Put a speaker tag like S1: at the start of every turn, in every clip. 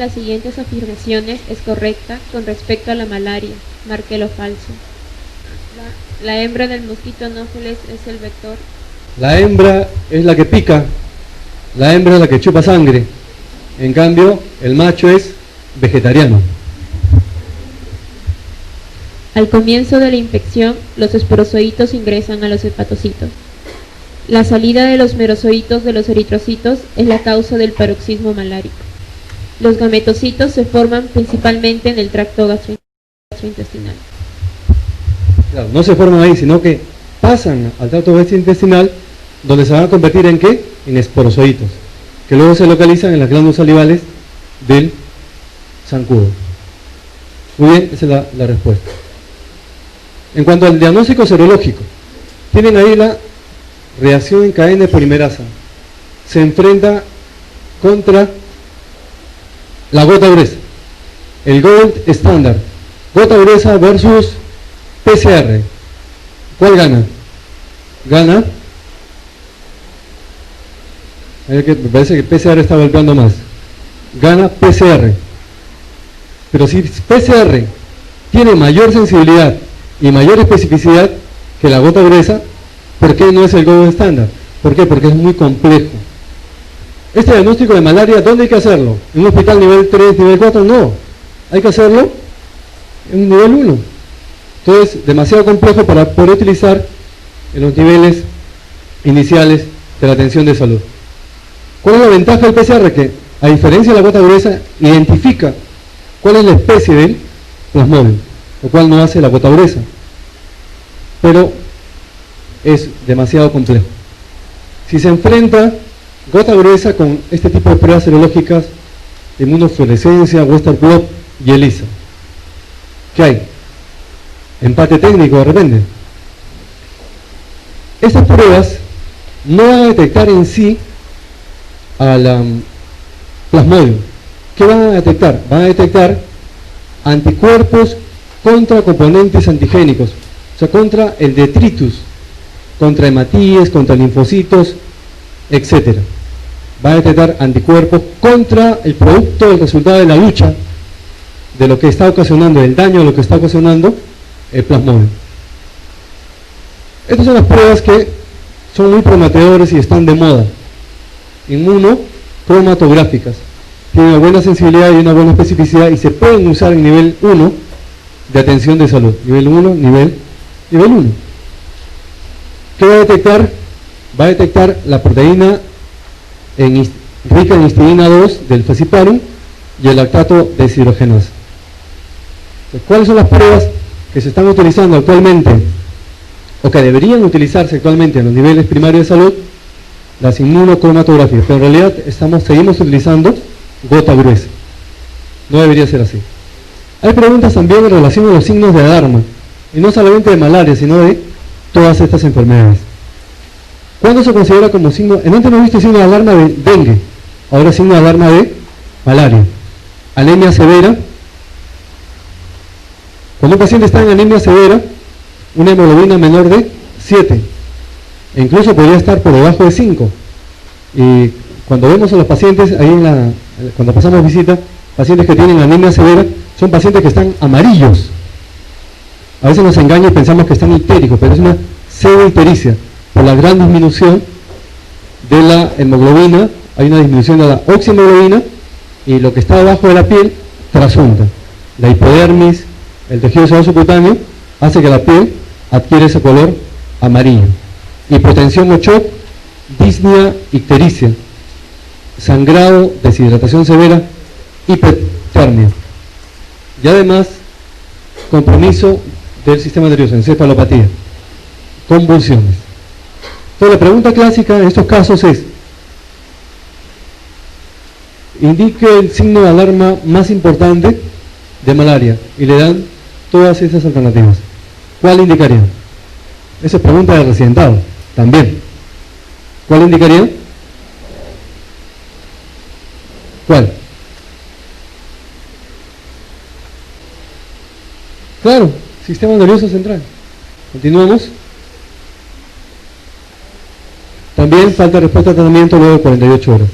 S1: las siguientes afirmaciones es correcta con respecto a la malaria? Marque lo falso. La hembra del mosquito anófeles es el vector.
S2: La hembra es la que pica, la hembra es la que chupa sangre. En cambio, el macho es vegetariano.
S1: Al comienzo de la infección, los esporozoitos ingresan a los hepatocitos. La salida de los merozoitos de los eritrocitos es la causa del paroxismo malárico. Los gametocitos se forman principalmente en el tracto gastrointestinal.
S2: Claro, no se forman ahí, sino que pasan al tracto gastrointestinal, donde se van a convertir en ¿qué? En esporozoitos, que luego se localizan en las glándulas salivales del zancudo. Muy bien, esa es la respuesta. En cuanto al diagnóstico serológico, tienen ahí la reacción en cadena de polimerasa. Se enfrenta contra la gota gruesa, el gold standard, gota gruesa versus PCR. ¿Cuál gana? Gana. Me parece que PCR está golpeando más. Gana PCR. Pero si PCR tiene mayor sensibilidad y mayor especificidad que la gota gruesa, ¿por qué no es el gold estándar? ¿Por qué? Porque es muy complejo. Este diagnóstico de malaria, ¿dónde hay que hacerlo? ¿En un hospital nivel 3, nivel 4? No. Hay que hacerlo en un nivel 1. Entonces, demasiado complejo para poder utilizar en los niveles iniciales de la atención de salud. ¿Cuál es la ventaja del PCR? Que, a diferencia de la gota gruesa, identifica cuál es la especie del plasmodium, lo cual no hace la gota gruesa. Pero es demasiado complejo. Si se enfrenta gota gruesa con este tipo de pruebas serológicas, inmunofluorescencia, Western blot y ELISA, ¿qué hay? Empate técnico de repente. Estas pruebas no van a detectar en sí al plasmodium. ¿Qué van a detectar? Van a detectar anticuerpos contra componentes antigénicos, o sea, contra el detritus, contra hematíes, contra linfocitos, etc. Va a detectar anticuerpos contra el producto, el resultado de la lucha, de lo que está ocasionando, el daño de lo que está ocasionando el plasmodium. Estas son las pruebas que son muy prometedoras y están de moda. Inmunocromatográficas. Tienen una buena sensibilidad y una buena especificidad y se pueden usar en nivel 1 de atención de salud. Nivel 1, nivel 1. ¿Qué va a detectar? Va a detectar la proteína rica en histidina 2 del falciparum y el lactato deshidrogenasa. ¿Cuáles son las pruebas que se están utilizando actualmente o que deberían utilizarse actualmente en los niveles primarios de salud? Las inmunocromatográficas, pero en realidad seguimos utilizando gota gruesa. No debería ser así. Hay preguntas también en relación a los signos de alarma, y no solamente de malaria, sino de todas estas enfermedades. ¿Cuándo se considera como signo? Antes hemos visto signo de alarma de dengue, ahora signo de alarma de malaria. Anemia severa. Cuando un paciente está en anemia severa, una hemoglobina menor de 7, e incluso podría estar por debajo de 5. Y cuando vemos a los pacientes, ahí cuando pasamos visita, pacientes que tienen anemia severa, son pacientes que están amarillos. A veces nos engaña y pensamos que están ictéricos, pero es una pseudoictericia. Por la gran disminución de la hemoglobina, hay una disminución de la oxihemoglobina y lo que está debajo de la piel trasunta. La hipodermis, el tejido celular subcutáneo, hace que la piel adquiere ese color amarillo. Hipotensión o shock, disnea ictericia, sangrado, deshidratación severa, hipertermia. Y además, compromiso del sistema nervioso, encefalopatía, convulsiones. Entonces, la pregunta clásica en estos casos es: indique el signo de alarma más importante de malaria, y le dan todas esas alternativas. ¿Cuál indicaría? Esa es pregunta de residentado también. ¿Cuál indicaría? ¿Cuál? Claro, sistema nervioso central. Continuamos. También falta respuesta a tratamiento luego de 48 horas.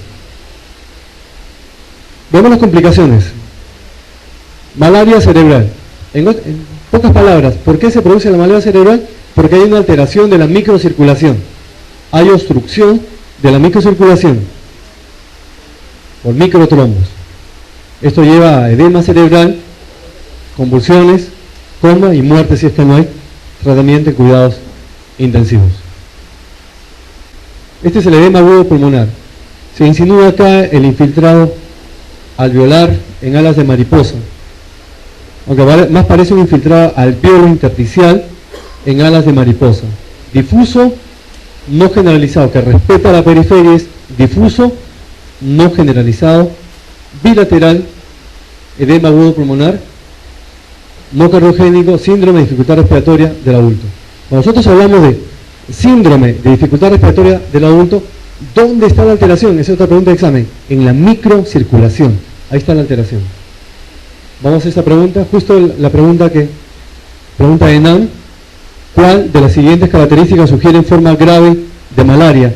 S2: Veamos las complicaciones. Malaria cerebral. En pocas palabras, ¿por qué se produce la malaria cerebral? Porque hay una alteración de la microcirculación. Hay obstrucción de la microcirculación por microtrombos. Esto lleva a edema cerebral, convulsiones, coma y muerte si es que no hay tratamiento y cuidados intensivos. Este es el edema agudo pulmonar. Se insinúa acá el infiltrado alveolar en alas de mariposa, aunque más parece un infiltrado alveolo intersticial en alas de mariposa. Difuso, no generalizado, que respeta la periferia, es difuso, no generalizado, bilateral, edema agudo pulmonar, no cardiogénico, síndrome de dificultad respiratoria del adulto. Cuando nosotros hablamos de síndrome de dificultad respiratoria del adulto, ¿dónde está la alteración? Esa es otra pregunta de examen. En la microcirculación. Ahí está la alteración. Vamos a esta pregunta, justo la pregunta de NAM. ¿Cuál de las siguientes características sugiere forma grave de malaria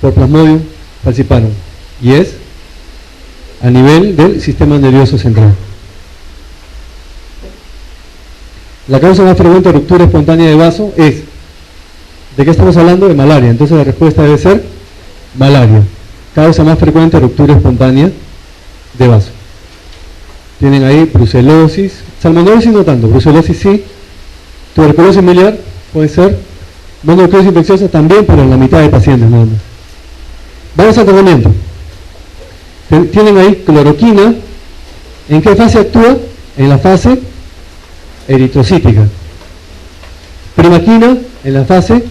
S2: por Plasmodium falciparum? Y es a nivel del sistema nervioso central. La causa más frecuente de ruptura espontánea de vaso es, ¿de qué estamos hablando? De malaria. Entonces la respuesta debe ser malaria. Causa más frecuente de ruptura espontánea de vaso. Tienen ahí brucelosis, salmonellosis no tanto, brucelosis sí, tuberculosis miliar puede ser, mononucleosis infecciosa también, pero en la mitad de pacientes nada más. Vamos al tratamiento. Tienen ahí cloroquina. ¿En qué fase actúa? En la fase eritrocítica. Primaquina en la fase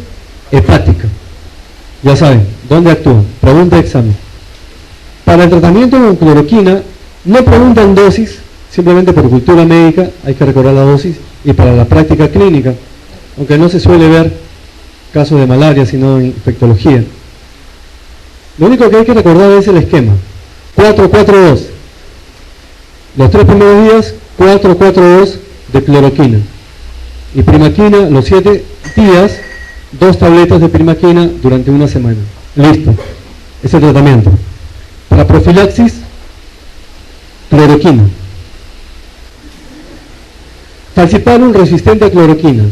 S2: hepática. Ya saben, ¿dónde actúa? Pregunta de examen. Para el tratamiento con cloroquina, no preguntan dosis, simplemente por cultura médica hay que recordar la dosis, y para la práctica clínica, aunque no se suele ver casos de malaria, sino infectología. Lo único que hay que recordar es el esquema. 4-4-2. Los 3 primeros días, 4-4-2 de cloroquina. Y primaquina, los 7 días, 2 tabletas de primaquina durante una semana. Listo. Es el tratamiento. Para profilaxis, cloroquina. Falciparum resistente a cloroquina.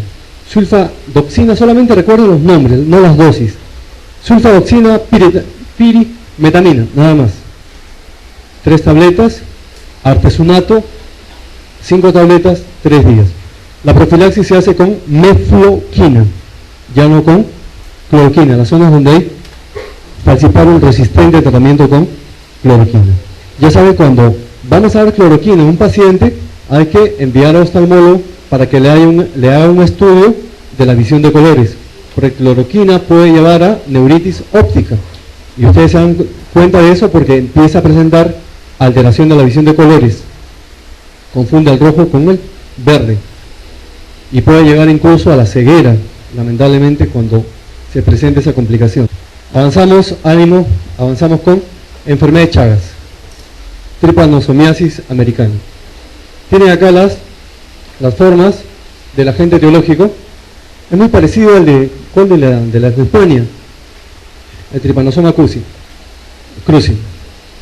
S2: Sulfadoxina, solamente recuerden los nombres, no las dosis. Sulfadoxina, pirimetamina, nada más. 3 tabletas, artesunato, 5 tabletas, 3 días. La profilaxis se hace con mefloquina, ya no con cloroquina, las zonas donde hay falciparum resistente a tratamiento con cloroquina. Ya saben, cuando vamos a dar cloroquina a un paciente, hay que enviar a oftalmólogo para que le haga un estudio de la visión de colores, porque cloroquina puede llevar a neuritis óptica, y ustedes se dan cuenta de eso porque empieza a presentar alteración de la visión de colores, confunde el rojo con el verde, y puede llegar incluso a la ceguera, lamentablemente, cuando se presenta esa complicación. Avanzamos, ánimo, avanzamos con enfermedad de Chagas, tripanosomiasis americana. Tienen acá las formas del agente etiológico. Es muy parecido al de la Hispania, el Trypanosoma cruzi. Ese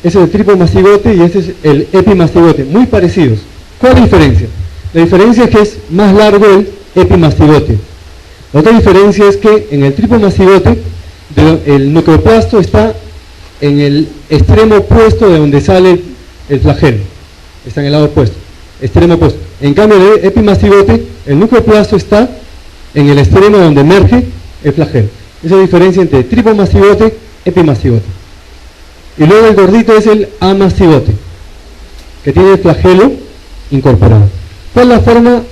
S2: es el tripomastigote y este es el epimastigote, muy parecidos. ¿Cuál es la diferencia? La diferencia es que es más largo el epimastigote. La otra diferencia es que en el tripomastigote el nucleoplasto está en el extremo opuesto de donde sale el flagelo. Está en el lado opuesto, extremo opuesto. En cambio, en el epimastigote, el nucleoplasto está en el extremo donde emerge el flagelo. Esa es la diferencia entre tripomastigote y epimastigote. Y luego el gordito es el amastigote, que tiene el flagelo incorporado. ¿Cuál es la forma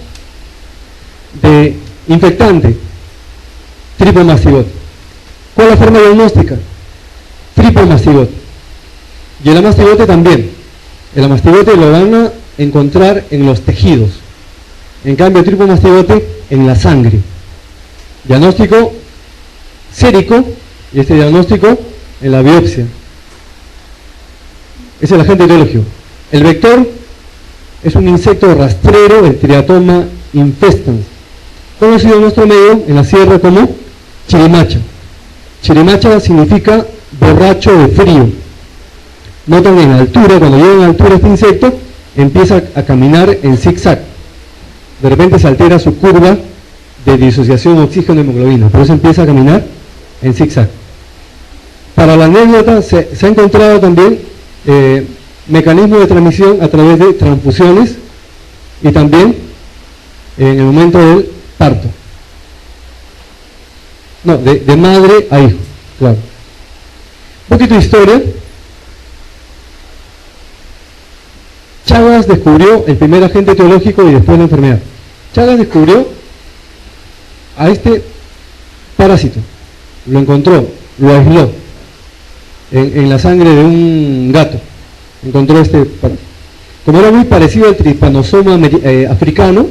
S2: de infectante? Tripomastigote. ¿Cuál es la forma diagnóstica? Tripomastigote. Y el amastigote también. El amastigote lo van a encontrar en los tejidos. En cambio, el tripomastigote en la sangre. Diagnóstico sérico, y este diagnóstico en la biopsia. Es el agente etiológico. El vector es un insecto rastrero, el Triatoma infestans, conocido en nuestro medio, en la sierra, como chirimacha. Chirimacha significa borracho de frío. notan en altura, cuando llegan a altura este insecto, empieza a caminar en zigzag. De repente se altera su curva de disociación oxígeno-hemoglobina, por eso empieza a caminar en zigzag. Para la anécdota se ha encontrado también mecanismos de transmisión a través de transfusiones y también en el momento del parto. No, de madre a hijo, claro. Un poquito de historia. Chagas descubrió el primer agente etiológico y después la enfermedad. Chagas descubrió a este parásito, lo encontró, lo aisló en la sangre de un gato. Encontró este parásito. Como era muy parecido al Trypanosoma africano,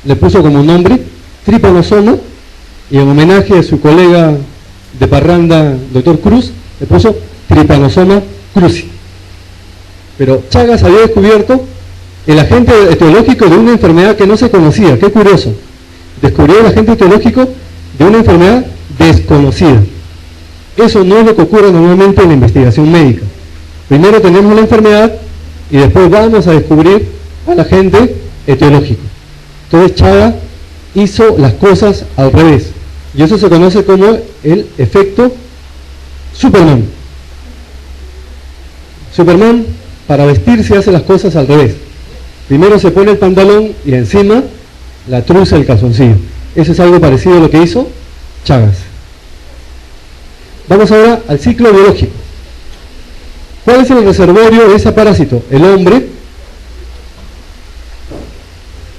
S2: le puso como nombre Trypanosoma, y en homenaje a su colega de parranda, doctor Cruz, le puso Trypanosoma cruzi. Pero Chagas había descubierto el agente etiológico de una enfermedad que no se conocía. Qué curioso. Descubrió el agente etiológico de una enfermedad desconocida. Eso no es lo que ocurre normalmente en la investigación médica. Primero tenemos la enfermedad y después vamos a descubrir al agente etiológico. Entonces Chagas hizo las cosas al revés. Y eso se conoce como el efecto Superman. Superman, para vestirse, hace las cosas al revés. Primero se pone el pantalón y encima la truza del calzoncillo. Eso es algo parecido a lo que hizo Chagas. Vamos ahora al ciclo biológico. ¿Cuál es el reservorio de ese parásito? El hombre.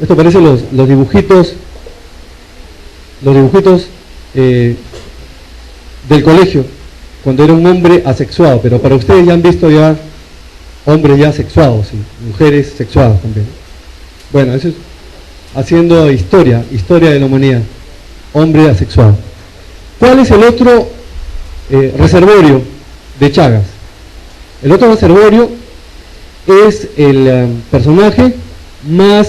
S2: Esto parece los dibujitos del colegio, cuando era un hombre asexuado, pero para ustedes ya han visto ya hombres ya sexuados, ¿sí? Mujeres sexuadas también. Bueno, eso es haciendo historia de la humanidad, hombre asexuado. ¿Cuál es el otro reservorio de Chagas? El otro reservorio es el personaje más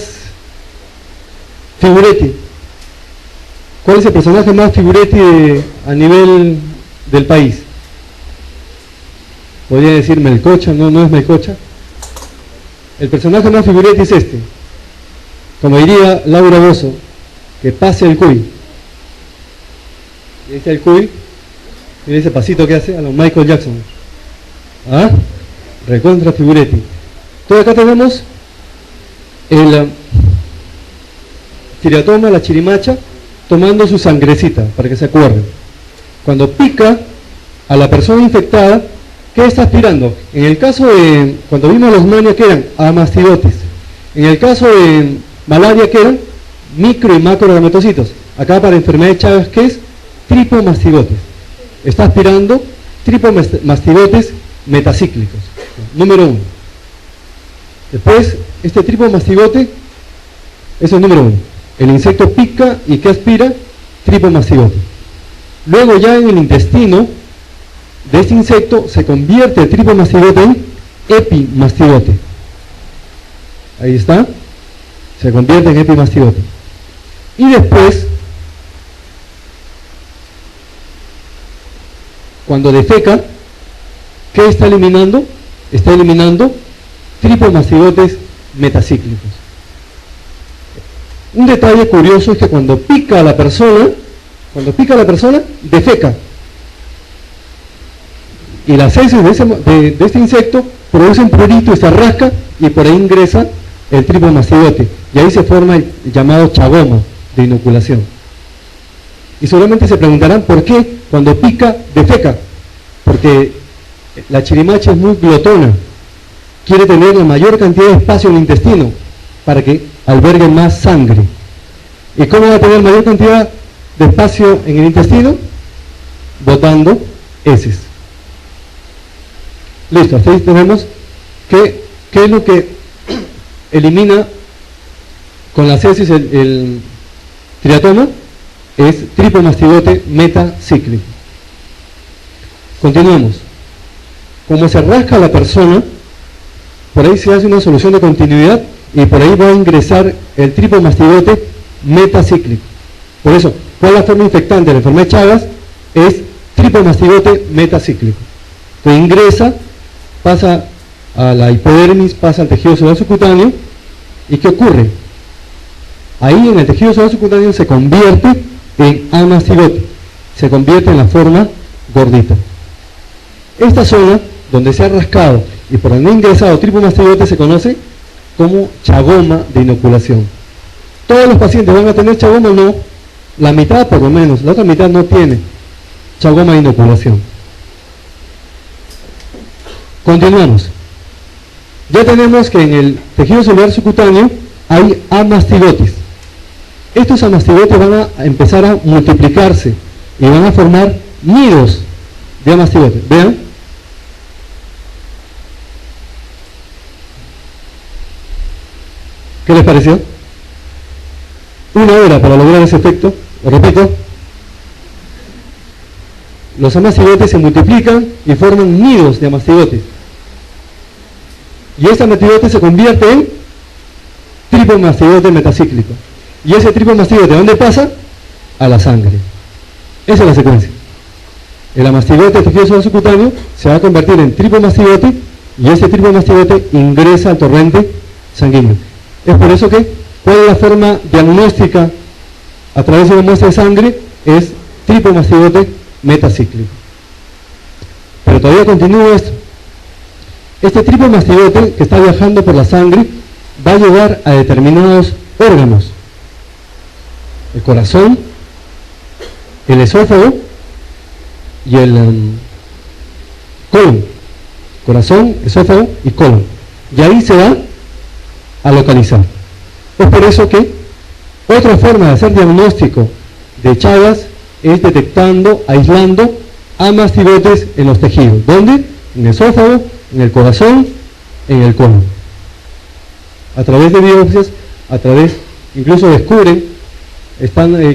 S2: figuretti. ¿Cuál es el personaje más figuretti a nivel del país? Podría decir Melcocha, no es Melcocha. El personaje más figuretti es este. Como diría Laura Bozo, que pase el cuy. Y ahí está el cuy. Y ese pasito que hace a los Michael Jackson. ¿Ah? Recontra figuretti. Entonces acá tenemos el Tiriatoma, la chirimacha, tomando su sangrecita, para que se acuerden. Cuando pica a la persona infectada, ¿qué está aspirando? En el caso de, cuando vimos los manias, que eran amastidotis. En el caso de malaria, que eran micro y macrogametocitos. Acá para enfermedad de Chagas, ¿qué es? Tripomastigotes. Está aspirando tripomastigotes metacíclicos. Número 1. Después, este tripomastigote es el número 1. El insecto pica y ¿qué aspira? Tripomastigote. Luego ya en el intestino de este insecto se convierte el tripomastigote en epimastigote. Ahí está. Se convierte en epimastigote. Y después, cuando defeca, ¿qué está eliminando? Está eliminando tripomastigotes metacíclicos. Un detalle curioso es que cuando pica a la persona, defeca. Y las heces de este insecto producen prurito y se rasca y por ahí ingresa el tripomastigote. Y ahí se forma el llamado chagoma de inoculación. Y seguramente se preguntarán por qué cuando pica, defeca. Porque la chirimacha es muy glotona. Quiere tener la mayor cantidad de espacio en el intestino para que albergue más sangre. ¿Y cómo va a tener mayor cantidad de espacio en el intestino? Botando heces. Listo, hasta ahí tenemos qué es lo que elimina con las heces el triatoma. Es tripomastigote metacíclico. Continuamos. Como se rasca la persona, por ahí se hace una solución de continuidad y por ahí va a ingresar el tripomastigote metacíclico. Por eso, ¿cuál es la forma infectante de la enfermedad de Chagas? Es tripomastigote metacíclico. Entonces ingresa, pasa a la hipodermis, pasa al tejido celular subcutáneo. ¿Y qué ocurre? Ahí en el tejido celular subcutáneo se convierte en amastigote, se convierte en la forma gordita. Esta zona donde se ha rascado y por donde ha ingresado tripomastigote se conoce como chagoma de inoculación. ¿Todos los pacientes van a tener chagoma? No, la mitad por lo menos, la otra mitad no tiene chagoma de inoculación. Continuamos. Ya tenemos que en el tejido celular subcutáneo hay amastigotes. Estos amastigotes van a empezar a multiplicarse y van a formar nidos de amastigotes. Vean. ¿Qué les pareció? 1 hora para lograr ese efecto. Lo repito. Los amastigotes se multiplican y forman nidos de amastigotes. Y este amastigote se convierte en tripomastigote metacíclico. Y ese tripomastigote, ¿a dónde pasa? A la sangre. Esa es la secuencia. El amastigote tejido celular subcutáneo se va a convertir en tripomastigote y ese tripomastigote ingresa al torrente sanguíneo. Es por eso que, ¿cuál es la forma diagnóstica a través de una muestra de sangre? Es tripomastigote metacíclico. Pero todavía continúa esto. Este tripomastigote que está viajando por la sangre va a llegar a determinados órganos: el corazón, el esófago y el colon. Corazón, esófago y colon. Y ahí se va a localizar. Es por eso que otra forma de hacer diagnóstico de Chagas es detectando, aislando amastigotes en los tejidos. ¿Dónde? En el esófago, en el corazón, en el colon. A través de biopsias, incluso descubren,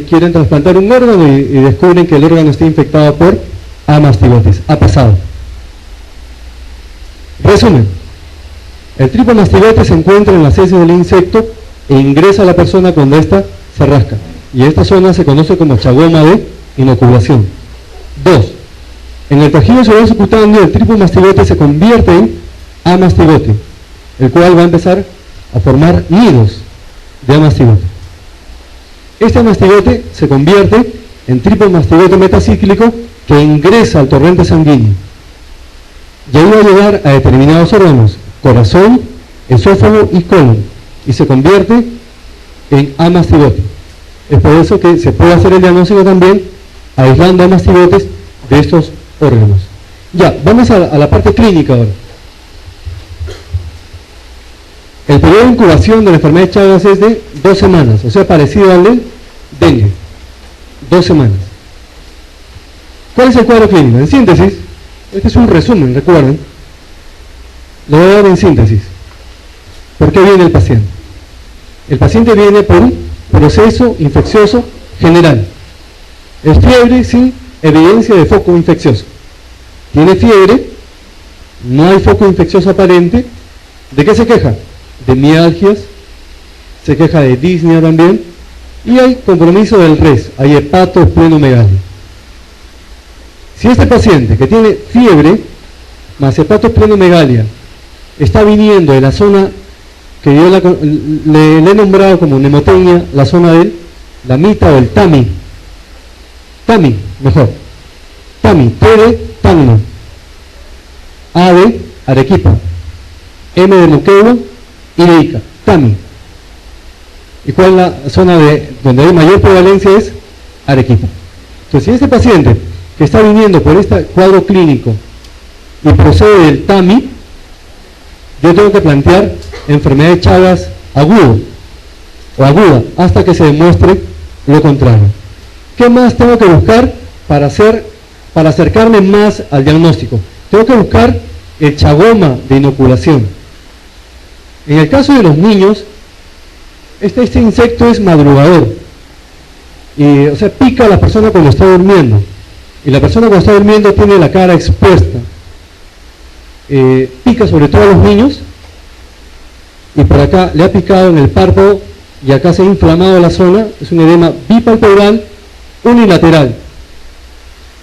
S2: quieren trasplantar un órgano y descubren que el órgano está infectado por amastigotes. Ha pasado. Resumen: el tripomastigote se encuentra en las heces del insecto e ingresa a la persona cuando ésta se rasca. Y esta zona se conoce como chagoma de inoculación. 2. En el tejido celular subcutáneo, el tripomastigote se convierte en amastigote, el cual va a empezar a formar nidos de amastigote. Este amastigote se convierte en tripomastigote metacíclico que ingresa al torrente sanguíneo. Y ahí va a llegar a determinados órganos: corazón, esófago y colon, y se convierte en amastigote. Es por eso que se puede hacer el diagnóstico también aislando amastigotes de estos órganos. Ya, vamos a la parte clínica ahora. El periodo de incubación de la enfermedad de Chagas es de 2 semanas, o sea, parecido al del dengue. 2 semanas. ¿Cuál es el cuadro clínico? En síntesis, este es un resumen, recuerden. Lo voy a dar en síntesis. ¿Por qué viene el paciente? El paciente viene por un proceso infeccioso general. Es fiebre sin evidencia de foco infeccioso. Tiene fiebre, no hay foco infeccioso aparente. ¿De qué se queja? De mialgias, se queja de disnea también, y hay compromiso del res, hay hepatoesplenomegalia. Si este paciente que tiene fiebre más hepatoesplenomegalia está viniendo de la zona que yo le he nombrado como nemotecnia, la zona del lamita o el tami, mejor, tami, T de Tacna, A de Arequipa, M de Moquegua y de Ica, tami. ¿Y cuál es la zona donde hay mayor prevalencia? Es Arequipa. Entonces, si este paciente que está viniendo por este cuadro clínico y procede del tami, yo tengo que plantear enfermedad de Chagas aguda hasta que se demuestre lo contrario. ¿Qué más tengo que buscar para acercarme más al diagnóstico? Tengo que buscar el chagoma de inoculación. En el caso de los niños, este insecto es madrugador, o sea, pica a la persona cuando está durmiendo, y la persona cuando está durmiendo tiene la cara expuesta. Pica sobre todo a los niños, y por acá le ha picado en el párpado y acá se ha inflamado la zona. Es un edema bipalpebral unilateral.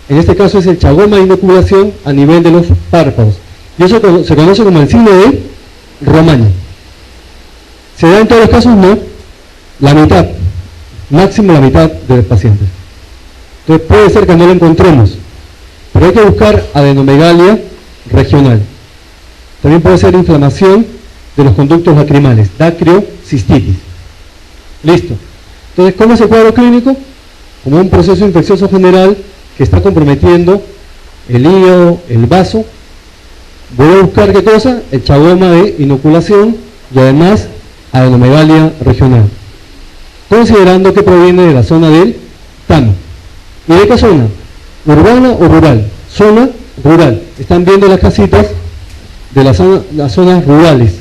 S2: En este caso es el chagoma de inoculación a nivel de los párpados. Y eso se conoce como el signo de Romaña. ¿Se da en todos los casos? No. La mitad, máximo la mitad de los pacientes. Entonces puede ser que no lo encontremos, pero hay que buscar adenomegalia regional. También puede ser inflamación de los conductos lacrimales, dacriocistitis. Listo. Entonces, ¿cómo es el cuadro clínico? Como un proceso infeccioso general que está comprometiendo el hígado, el vaso. Voy a buscar ¿qué cosa? El chagoma de inoculación y además adenomegalia regional, considerando que proviene de la zona del TAMI. ¿Y de qué zona? ¿Urbana o rural? Zona rural. Están viendo las casitas de las zonas rurales.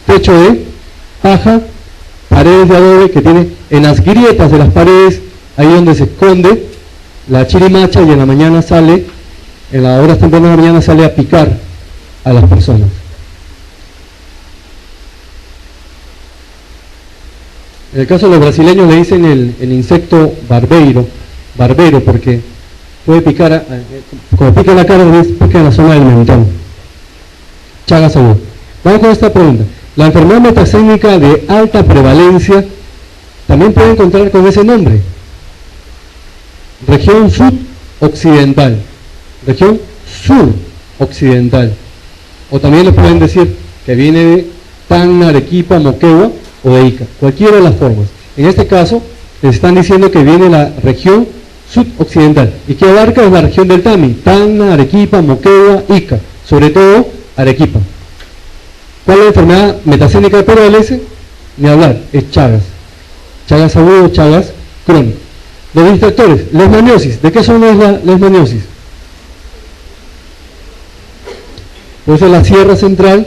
S2: Techo de paja, paredes de adobe que tiene en las grietas de las paredes, ahí donde se esconde la chirimacha, y en la mañana sale, en las horas tempranas de la mañana sale a picar a las personas. En el caso de los brasileños le dicen el insecto barbero, porque puede picar, cuando pica la cara, pica en la zona del mentón. Chagas agudas. Vamos con esta pregunta. La enfermedad metasémica de alta prevalencia también puede encontrar con ese nombre. Región sudoccidental. Región suroccidental. O también le pueden decir que viene de Tacna, Arequipa, Moquegua o de Ica. Cualquiera de las formas. En este caso, les están diciendo que viene la región sudoccidental. ¿Y qué abarca? Es la región del TAMI. Tacna, Arequipa, Moquegua, Ica. Sobre todo, Arequipa. ¿Cuál es la enfermedad metasémica de prevalencia? Ni hablar, es Chagas. Chagas agudo, Chagas crónico. Los distractores, leishmaniosis. ¿De qué zona es la leishmaniosis? Puede ser la sierra central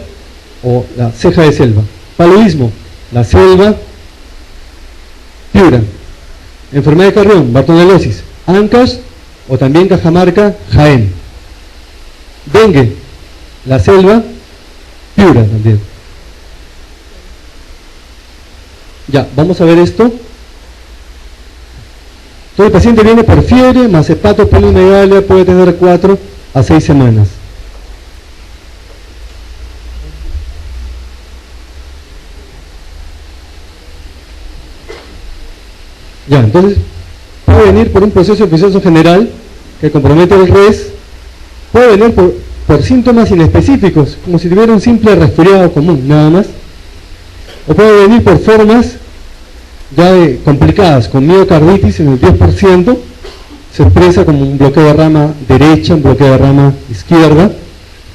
S2: o la ceja de selva. Paludismo, la selva, Piura. Enfermedad de Carrión, bartonelosis, Ancash o también Cajamarca, Jaén. Dengue, la selva, Piura también. Ya, vamos a ver esto. Todo el paciente viene por fiebre, más hepatopolimegalia, puede tener 4 a 6 semanas. Ya, entonces puede venir por un proceso infeccioso general que compromete el res, puede venir por síntomas inespecíficos, como si tuviera un simple resfriado común, nada más, o puede venir por formas ya complicadas, con miocarditis en el 10%, se expresa como un bloqueo de rama derecha, un bloqueo de rama izquierda,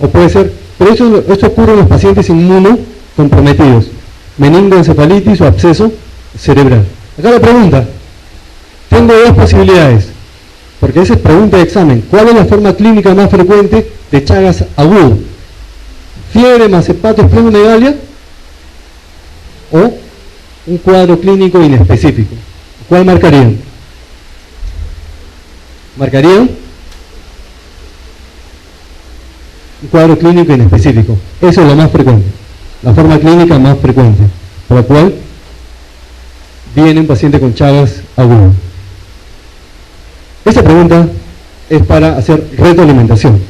S2: o puede ser, pero esto ocurre en los pacientes inmunocomprometidos, meningoencefalitis o absceso cerebral. Acá la pregunta, tengo dos posibilidades, porque esa es pregunta de examen. ¿Cuál es la forma clínica más frecuente de Chagas agudo? ¿Fiebre más hepatoesplenomegalia o un cuadro clínico inespecífico? ¿Cuál marcarían? ¿Marcarían? Un cuadro clínico inespecífico. Eso es lo más frecuente, la forma clínica más frecuente, por la cual viene un paciente con Chagas agudo. Esta pregunta es para hacer retroalimentación.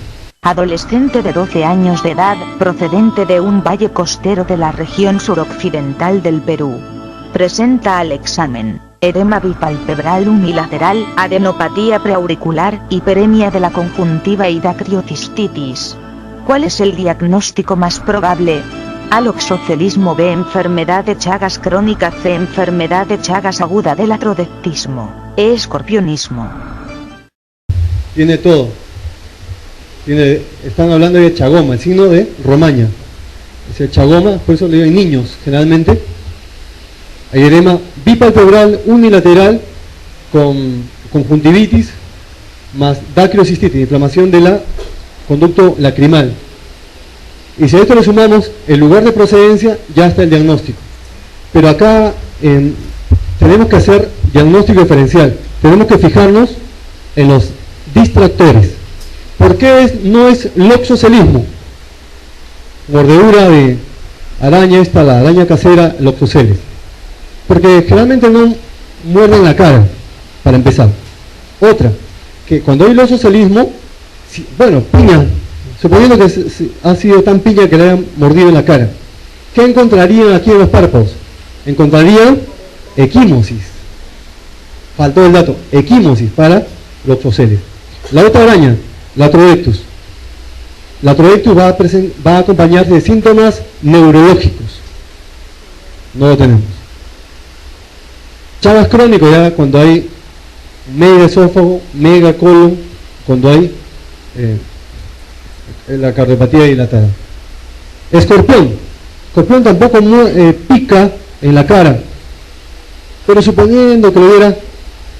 S3: Adolescente de 12 años de edad, procedente de un valle costero de la región suroccidental del Perú. Presenta al examen edema bipalpebral unilateral, adenopatía preauricular, hiperemia de la conjuntiva y dacriocistitis. ¿Cuál es el diagnóstico más probable? A. Loxocelismo. B. Enfermedad de Chagas crónica. C. Enfermedad de Chagas aguda del atrodectismo. E. Escorpionismo.
S2: Tiene todo. Están hablando de chagoma, el signo de Romaña. Es el chagoma, por eso le digo en niños, generalmente. Hay edema bipalpebral unilateral con conjuntivitis más dacriocistitis, inflamación de la conducto lacrimal. Y si a esto le sumamos el lugar de procedencia, ya está el diagnóstico. Pero acá tenemos que hacer diagnóstico diferencial. Tenemos que fijarnos en los distractores. ¿Por qué no es loxocelismo? Mordedura de araña, la araña casera Loxoceles. Porque generalmente no muerden la cara, para empezar. Otra, que cuando hay loxocelismo, bueno, piña, suponiendo que ha sido tan piña que le hayan mordido en la cara, ¿qué encontrarían aquí en los párpados? Encontrarían equimosis. Faltó el dato, equimosis para los foseles. La otra araña, la Latrodectus. La Latrodectus va a acompañarse de síntomas neurológicos. No lo tenemos. Chagas crónico, ya cuando hay megaesófago, megacolon, cuando hay la cardiopatía dilatada. Escorpión. Escorpión tampoco pica en la cara, pero suponiendo que lo hubiera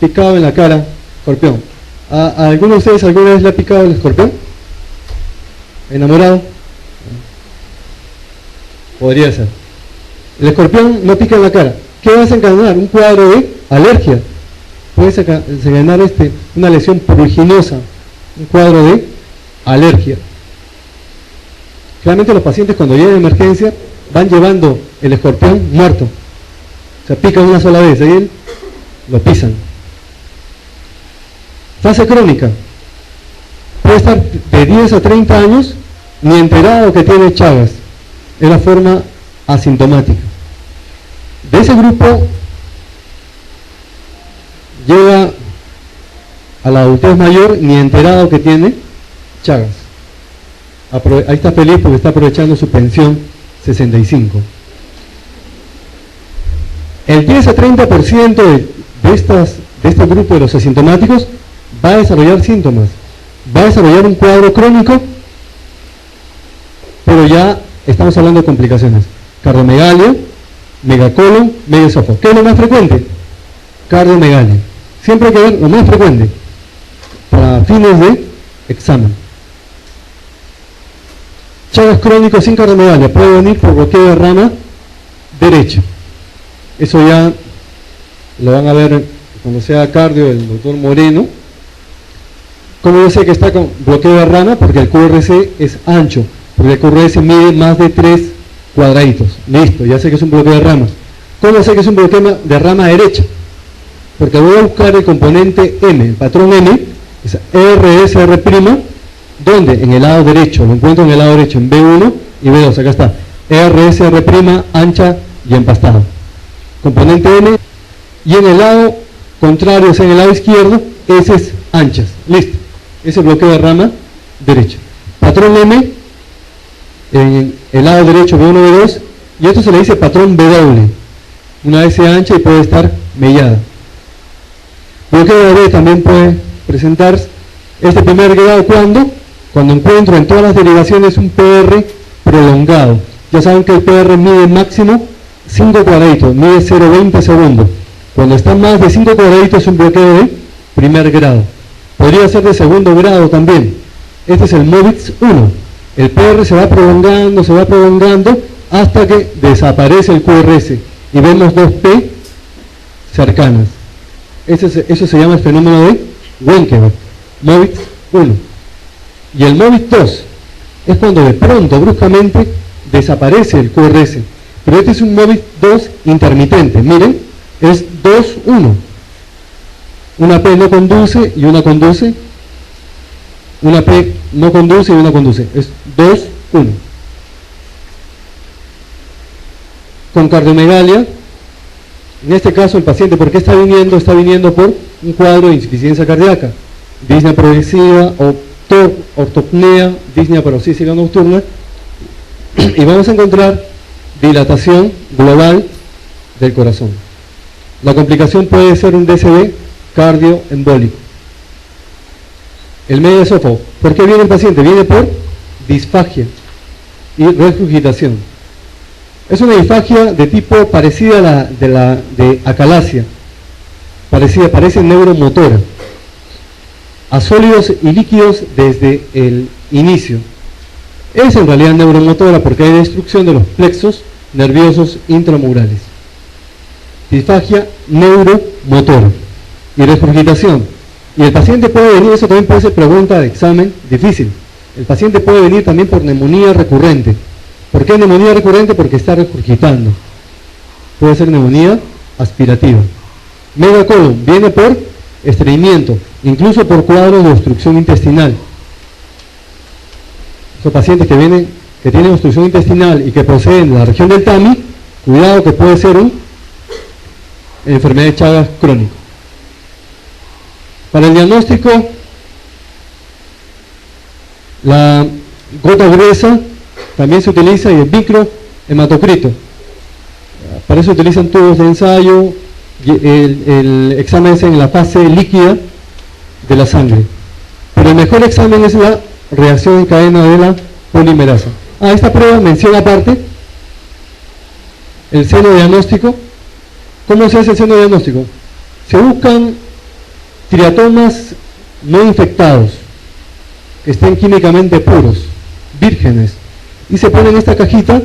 S2: picado en la cara, escorpión. ¿A alguno de ustedes alguna vez le ha picado el escorpión? ¿Enamorado? Podría ser. El escorpión no pica en la cara. ¿Qué va a desencadenar? Un cuadro de alergia. Puede desencadenar una lesión pruriginosa, un cuadro de alergia. Generalmente los pacientes cuando llegan a emergencia van llevando el escorpión muerto. O sea, pican una sola vez, ahí lo pisan. Fase crónica. Puede estar de 10 a 30 años ni enterado que tiene Chagas. Es la forma asintomática. De ese grupo llega a la adultez mayor ni enterado que tiene Chagas. Ahí está feliz porque está aprovechando su pensión 65. El 10 a 30% de este grupo de los asintomáticos va a desarrollar síntomas, va a desarrollar un cuadro crónico, pero ya estamos hablando de complicaciones. Cardiomegalia, megacolon, megaesófago. ¿Qué es lo más frecuente? Cardiomegalia. Siempre hay que ver lo más frecuente para fines de examen. Chagas crónicos sin cardiomegalia puede venir por bloqueo de rama derecha. Eso ya lo van a ver cuando sea cardio el doctor Moreno. Como yo sé que está con bloqueo de rama, porque el QRC es ancho, porque el QRS mide más de 3 cuadraditos. Listo, ya sé que es un bloqueo de rama. ¿Cómo sé que es un bloqueo de rama derecha? Porque voy a buscar el componente M, el patrón M, es RSR', donde en el lado derecho, lo encuentro en el lado derecho, en B1 y B2, acá está, RSR', ancha y empastada. Componente M, y en el lado contrario, o sea, en el lado izquierdo, S es anchas. Listo, ese bloqueo de rama derecha. Patrón M, en el lado derecho B1, B2, y esto se le dice patrón W, una S ancha y puede estar mellada. Bloqueo de B también puede presentarse este primer grado cuando encuentro en todas las derivaciones un PR prolongado. Ya saben que el PR mide máximo 5 cuadraditos, mide 0,20 segundos. Cuando está más de 5 cuadraditos es un bloqueo de primer grado. Podría ser de segundo grado también. Este es el MOVIX 1. El PR se va prolongando hasta que desaparece el QRS y vemos 2P cercanas. Eso se llama el fenómeno de Wenckebach, MOVIX 1. Y el MOVIX 2 es cuando de pronto, bruscamente, desaparece el QRS. Pero este es un MOVIX 2 intermitente. Miren, es 2-1. Una P no conduce y una conduce. Una P no conduce y una conduce. Es 2-1. Con cardiomegalia, en este caso el paciente, ¿por qué está viniendo? Está viniendo por un cuadro de insuficiencia cardíaca, disnea progresiva, ortopnea, disnea paroxística nocturna, y vamos a encontrar dilatación global del corazón. La complicación puede ser un DCD cardioembólico. El medio esófago, ¿por qué viene el paciente? Viene por disfagia y regurgitación. Es una disfagia de tipo parecida a la de acalasia, parece neuromotora, a sólidos y líquidos desde el inicio. Es en realidad neuromotora porque hay destrucción de los plexos nerviosos intramurales. Disfagia neuromotora y regurgitación. Y el paciente puede venir, eso también puede ser pregunta de examen difícil. El paciente puede venir también por neumonía recurrente. ¿Por qué neumonía recurrente? Porque está regurgitando. Puede ser neumonía aspirativa. Megacolon viene por estreñimiento, incluso por cuadros de obstrucción intestinal. Son pacientes que tienen obstrucción intestinal y que proceden de la región del TAMI, cuidado que puede ser una enfermedad de Chagas crónico. Para el diagnóstico, la gota gruesa también se utiliza y el microhematocrito. Para eso utilizan tubos de ensayo, y el examen es en la fase líquida de la sangre. Pero el mejor examen es la reacción en cadena de la polimerasa. Esta prueba menciona aparte el seno diagnóstico. ¿Cómo se hace el seno diagnóstico? Se buscan triatomas no infectados, que estén químicamente puros, vírgenes, y se ponen en esta cajita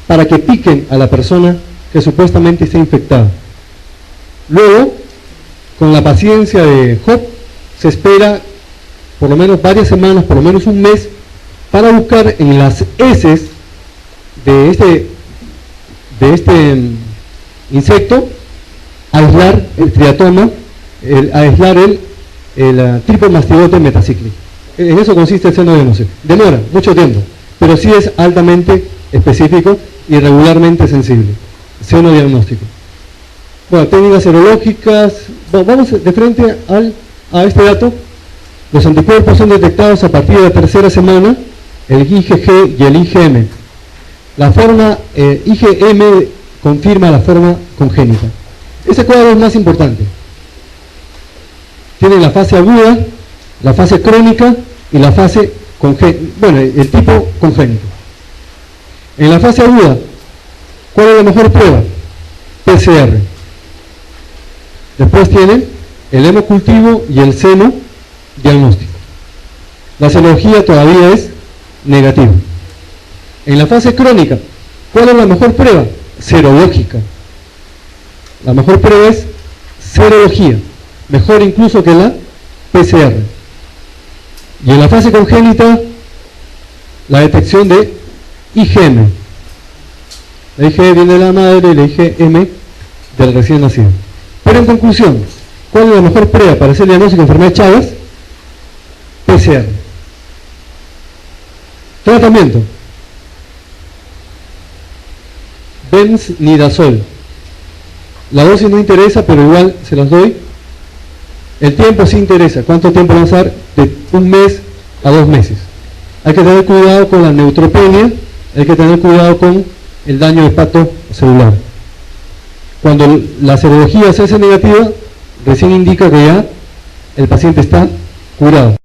S2: para que piquen a la persona que supuestamente está infectada. Luego, con la paciencia de Job, se espera por lo menos varias semanas, por lo menos un mes, para buscar en las heces de este insecto, aislar el triatoma, aislar el tripomastigote metacíclico. En eso consiste el seno diagnóstico. Demora mucho tiempo, pero sí es altamente específico y regularmente sensible. Seno diagnóstico. Bueno, técnicas serológicas. Bueno, vamos de frente a este dato. Los anticuerpos son detectados a partir de la tercera semana, el IgG y el IgM. La forma IgM confirma la forma congénita. Este cuadro es más importante. Tiene la fase aguda, la fase crónica y la fase el tipo congénito. En la fase aguda, ¿cuál es la mejor prueba? PCR. Después tienen el hemocultivo y el seno diagnóstico. La serología todavía es negativa. En la fase crónica, ¿cuál es la mejor prueba? Serológica. La mejor prueba es serología, mejor incluso que la PCR. Y en la fase congénita, la detección de IgM. La IgE viene de la madre y la IgM del recién nacido. Pero en conclusión, ¿cuál es la mejor prueba para hacer el diagnóstico de enfermedad de Chagas? PCR. Tratamiento. Benznidazol. La dosis no interesa, pero igual se las doy. El tiempo sí interesa. ¿Cuánto tiempo vamos a dar? De 1 mes a 2 meses. Hay que tener cuidado con la neutropenia, hay que tener cuidado con el daño hepatocelular. Cuando la serología se hace negativa, recién indica que ya el paciente está curado.